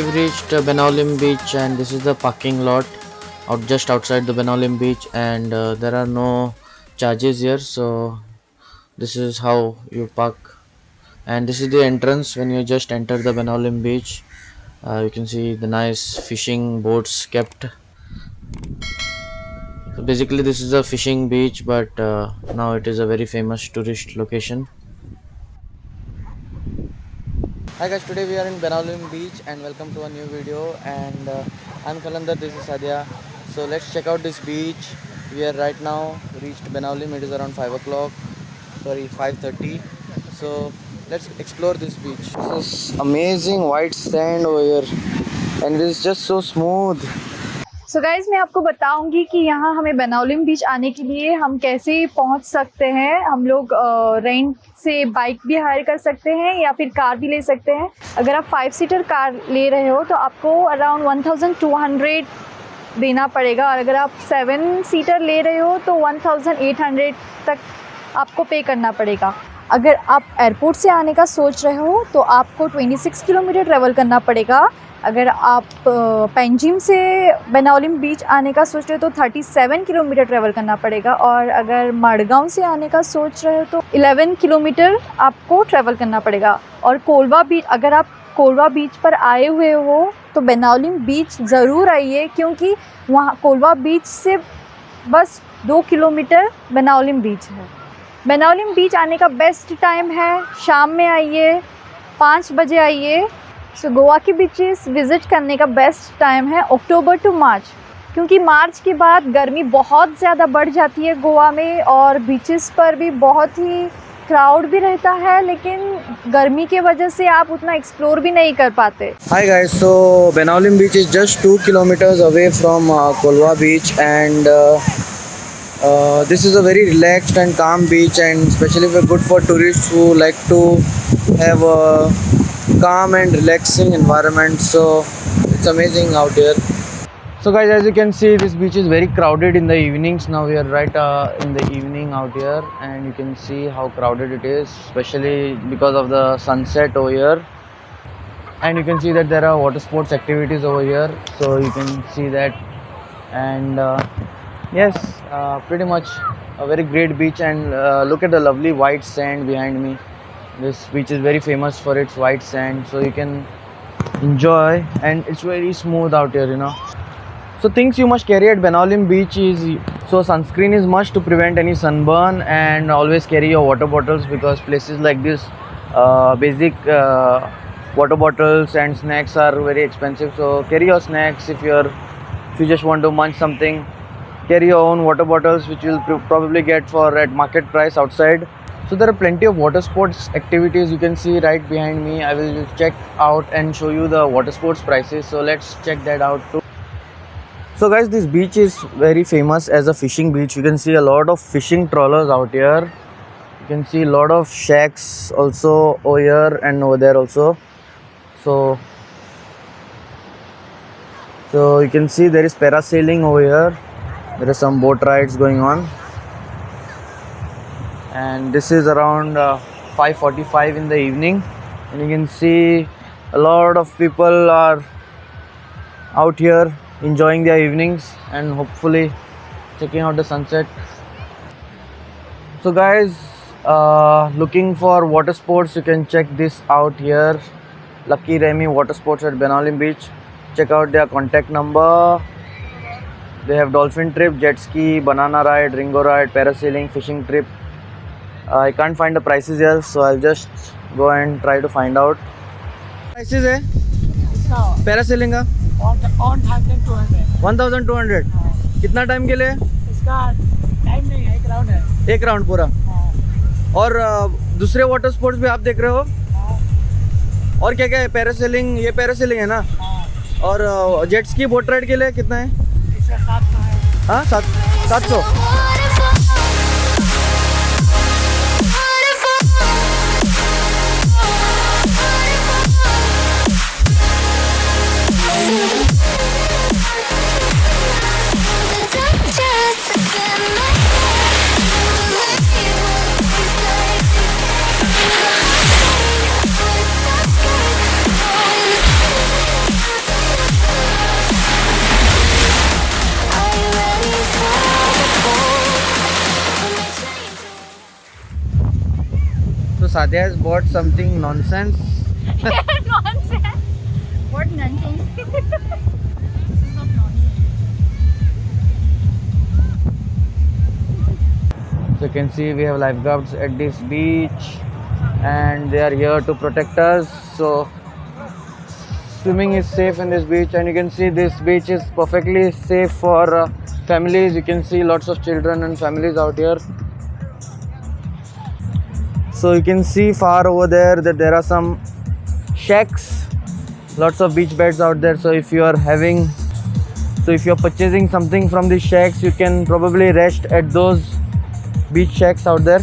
we've reached Benaolim Beach, and this is the parking lot just outside the Benaolim Beach, and there are no charges here, so this is how you park. And this is the entrance when you just enter the Benaolim Beach. You can see the nice fishing boats kept. So basically this is a fishing beach, but now it is a very famous tourist location. Hi guys, today we are in Benaolim Beach and welcome to a new video, and I'm Kalandar, this is Sadhya. So let's check out this beach. We are right now reached Benaolim. It is around 5:30. So let's explore this beach. This is amazing white sand over here and it is just so smooth. So guys मैं आपको बताऊंगी कि यहाँ हमें बेनाओलिम बीच आने के लिए हम कैसे पहुँच सकते हैं। हम लोग रेंट से बाइक भी हायर कर सकते हैं या फिर कार भी ले सकते हैं। अगर आप 5 सीटर कार ले रहे हो तो आपको अराउंड 1200 देना पड़ेगा, और अगर आप 7 सीटर ले रहे हो तो 1800 तक आपको पे करना पड़ेगा। अगर आप एयरपोर्ट से आने का सोच रहे हो तो आपको 26 किलोमीटर ट्रैवल करना पड़ेगा। अगर आप पेंजिम से बेनाओलिम बीच आने का सोच रहे हो तो 37 किलोमीटर ट्रैवल करना पड़ेगा, और अगर मडगांव से आने का सोच रहे हो तो 11 किलोमीटर आपको ट्रैवल करना पड़ेगा। और कोलवा बीच, अगर आप कोलवा बीच पर आए हुए हो तो बेनाओलिम बीच ज़रूर आइए, क्योंकि वहाँ कोलवा बीच से बस 2 किलोमीटर बेनाओलिम बीच है। बेनाओलिम बीच आने का बेस्ट टाइम है शाम में आइए, 5 बजे आइए। सो गोवा के बीचेस विज़िट करने का बेस्ट टाइम है अक्टूबर टू मार्च, क्योंकि मार्च के बाद गर्मी बहुत ज़्यादा बढ़ जाती है गोवा में, और बीचेस पर भी बहुत ही क्राउड भी रहता है, लेकिन गर्मी के वजह से आप उतना एक्सप्लोर भी नहीं कर पाते। Hi guys, so Benaolim Beach is just 2 kilometers away from Kolwa Beach, and this is a very relaxed and calm beach, and especially good for tourists who like to have a calm and relaxing environment. So it's amazing out here. So guys, as you can see, this beach is very crowded in the evenings. Now we are right in the evening out here, and you can see how crowded it is, especially because of the sunset over here. And you can see that there are water sports activities over here, so you can see that. And yes, pretty much a very great beach, and look at the lovely white sand behind me. This beach is very famous for its white sand, so you can enjoy, and it's very smooth out here, you know. So things you must carry at Benaolim Beach is, so sunscreen is must to prevent any sunburn, and always carry your water bottles, because places like this basic water bottles and snacks are very expensive. So carry your snacks. If you just want to munch something, carry your own water bottles, which you'll probably get for at market price outside. So there are plenty of water sports activities. You can see right behind me. I will check out and show you the water sports prices. So let's check that out too. So guys, this beach is very famous as a fishing beach. You can see a lot of fishing trawlers out here. You can see a lot of shacks also over here and over there also. So you can see there is parasailing over here. There are some boat rides going on. And this is around 5:45 in the evening, and you can see a lot of people are out here enjoying their evenings and hopefully checking out the sunset. So guys, looking for water sports, you can check this out here, Lucky Remy Water Sports at Benaolim Beach. Check out their contact number. They have dolphin trip, jet ski, banana ride, ringo ride, parasailing, fishing trip. I can't find the prices here, so I'll just go and try to find out. Prices है parasailing का 1200। कितना time के लिए? इसका time नहीं है, एक round है। एक राउंड पूरा। और दूसरे वाटर स्पोर्ट्स भी आप देख रहे हो? और क्या क्या है? पैरासेलिंग, ये पैरासेलिंग है ना? और जेट स्की बोट राइड के लिए कितना है? इसका 700 है। हाँ, 700। Sadia has bought something nonsense. Nonsense. What nonsense? This is not nonsense. So you can see we have lifeguards at this beach, and they are here to protect us. So swimming is safe in this beach, and you can see this beach is perfectly safe for families. You can see lots of children and families out here. So you can see far over there that there are some shacks, lots of beach beds out there. So if you are purchasing something from these shacks, you can probably rest at those beach shacks out there.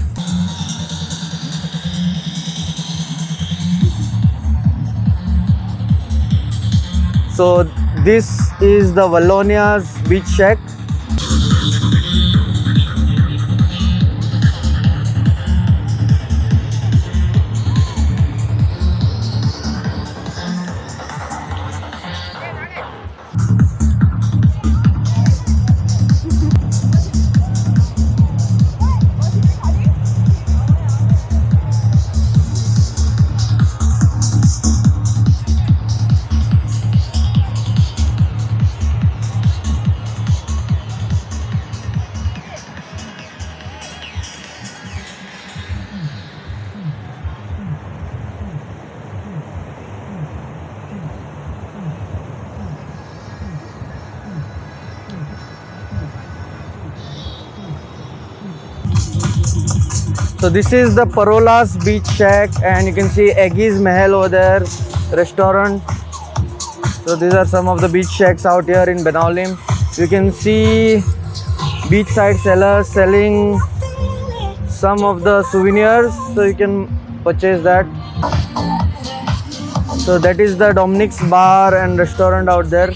So this is the Vallonia's beach shack. So this is the Parola's beach shack, and you can see Aggie's Mahal over there, restaurant. So these are some of the beach shacks out here in Benaulim. You can see beachside sellers selling some of the souvenirs, so you can purchase that. So that is the Dominic's bar and restaurant out there.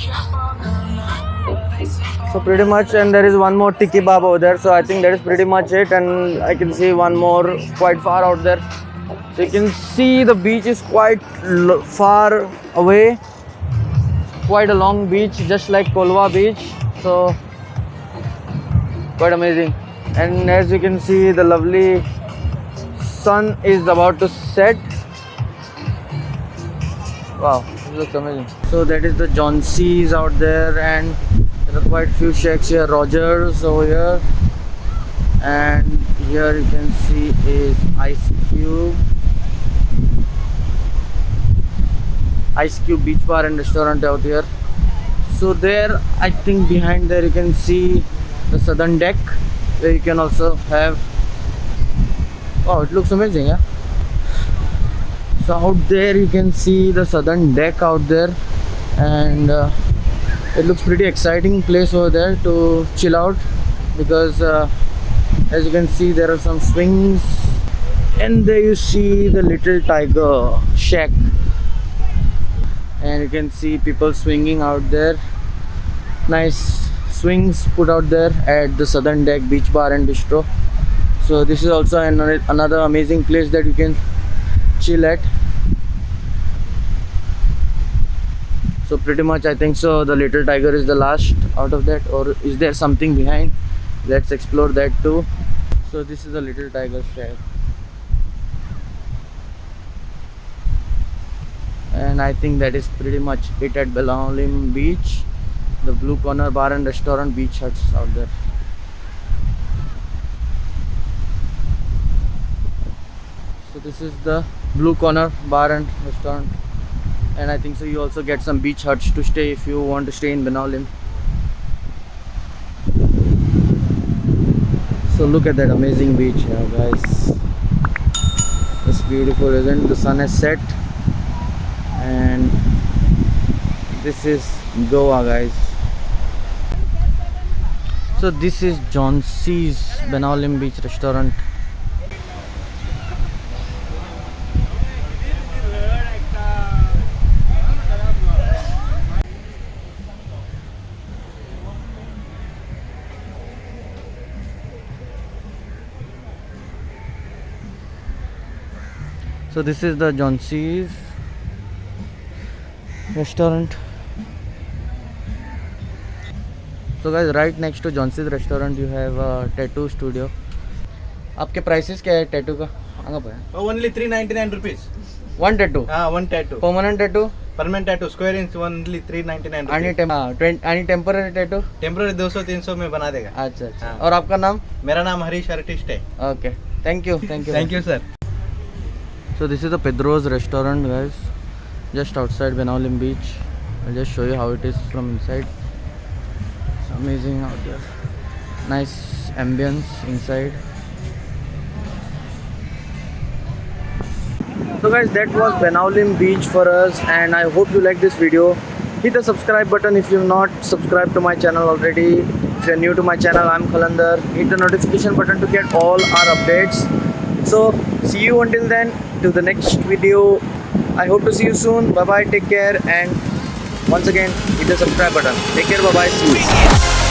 So pretty much, and there is one more Tiki Bab over there. So I think that is pretty much it, and I can see one more quite far out there. So you can see the beach is quite far away, quite a long beach, just like Kolwa beach. So quite amazing. And as you can see, the lovely sun is about to set. Wow, this looks amazing. So that is the John C's out there, and there are quite few shacks here. Rogers over here, and here you can see is Ice Cube Beach Bar and Restaurant out here. So there, I think behind there you can see the southern deck, where you can also have. Oh, it looks amazing, yeah. So out there you can see the southern deck out there, and it looks pretty exciting place over there to chill out, because as you can see there are some swings, and there you see the Little Tiger shack, and you can see people swinging out there. Nice swings put out there at the southern deck beach bar and bistro. So this is also another amazing place that you can chill at. So pretty much I think so the Little Tiger is the last out of that, or is there something behind? Let's explore that too. So this is the Little Tiger shack, and I think that is pretty much it at Benaulim beach. The Blue Corner bar and restaurant, beach huts out there. So this is the Blue Corner bar and restaurant, and I think so you also get some beach huts to stay if you want to stay in Benaulim. So look at that amazing beach here, guys. It's beautiful, isn't it? The sun has set, and this is Goa, guys. So this is John C's Benaulim Beach Restaurant. So this is the John C's restaurant. So guys, right next to John C's restaurant you have a tattoo studio. आपके prices क्या है tattoo का? Only 399 rupees. one tattoo. One tattoo. Permanent tattoo Permanent tattoo square inch only 399 आणि rupees. आणि temporary tattoo. Temporary 200-300 में बना देगा. अच्छा अच्छा. हाँ. और आपका नाम? मेरा नाम हरीश आर्टिस्ट है. Okay, thank you. Thank you sir. So this is the Pedro's restaurant, guys, just outside Benaolim Beach. I'll just show you how it is from inside. It's amazing out there. Nice ambience inside. So guys, that was Benaolim Beach for us, and I hope you like this video. Hit the subscribe button if you've not subscribed to my channel already. If you're new to my channel, I'm Khalandar. Hit the notification button to get all our updates. So see you until then, till the next video. I hope to see you soon. Bye bye, take care, and once again hit the subscribe button. Take care, bye bye, see you.